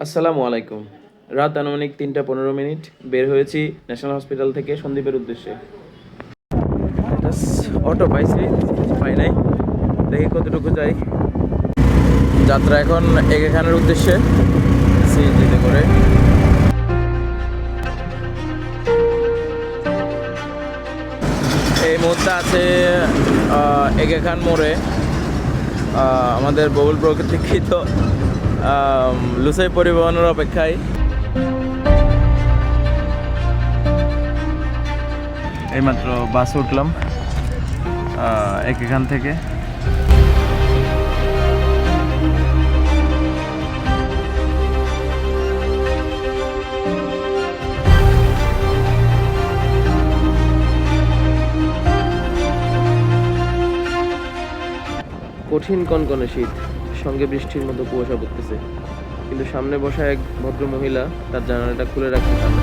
আসসালামু আলাইকুম। রাত আনুমানিক ৩টা ১৫ মিনিট বের হয়েছি ন্যাশনাল হসপিটাল থেকে সন্দ্বীপের উদ্দেশ্যে। অটো পাইছি, পাই নাই, দেখি কতটুকু যাই। যাত্রা এখন এগে খানের উদ্দেশ্যে সিএনজিতে করে। এই মুহূর্তে আছে এগে খান মোড়ে আমাদের বহুল প্রতীক্ষিত লুসাই পরিবহনের অপেক্ষায়। এইমাত্র বাস উঠলাম এখান থেকে। কঠিন কনকনে শীত, সঙ্গে বৃষ্টির মতো কুয়াশা পড়তেছে, কিন্তু সামনে বসা এক ভদ্র মহিলা তার জানালাটা খুলে রাখতে চান।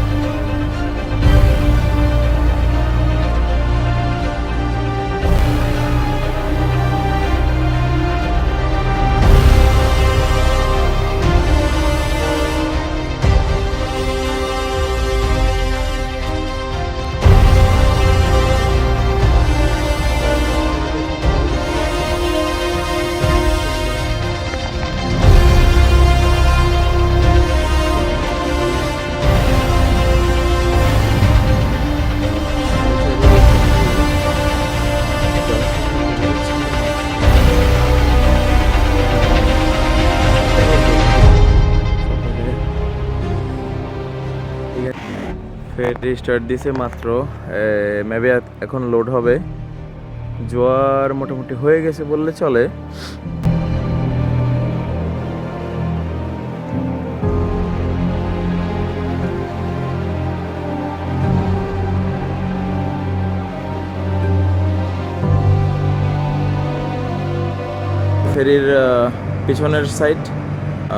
ফেরি স্টার্ট দিছে মাত্র, মেবি এখন লোড হবে। জোয়ার মোটামুটি হয়ে গেছে বললে চলে। ফেরির পিছনের সাইড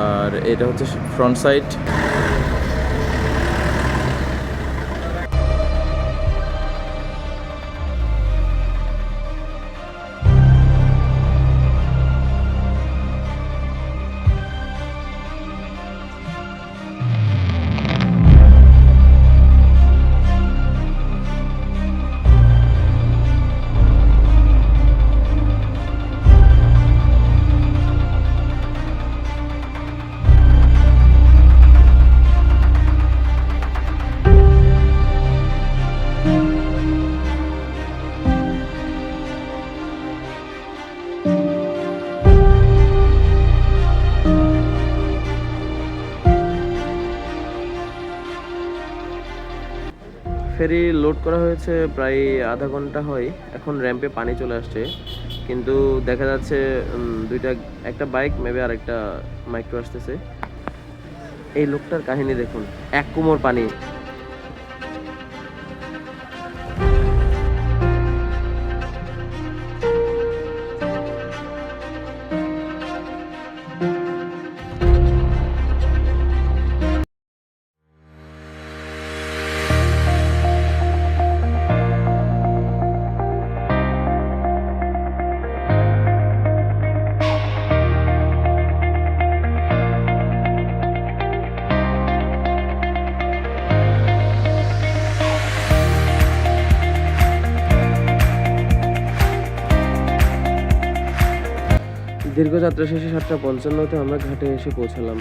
আর এটা হচ্ছে ফ্রন্ট সাইড। ফেরি লোড করা হয়েছে প্রায় আধা ঘন্টা হয়। এখন র্যাম্পে পানি চলে আসছে, কিন্তু দেখা যাচ্ছে একটা বাইক মেবি আর একটা মাইক্রো আসতেছে। এই লোকটার কাহিনী দেখুন, এক কোমর পানি। দীর্ঘ যাত্রা শেষে 7:55-তে আমরা ঘাটে এসে পৌঁছালাম।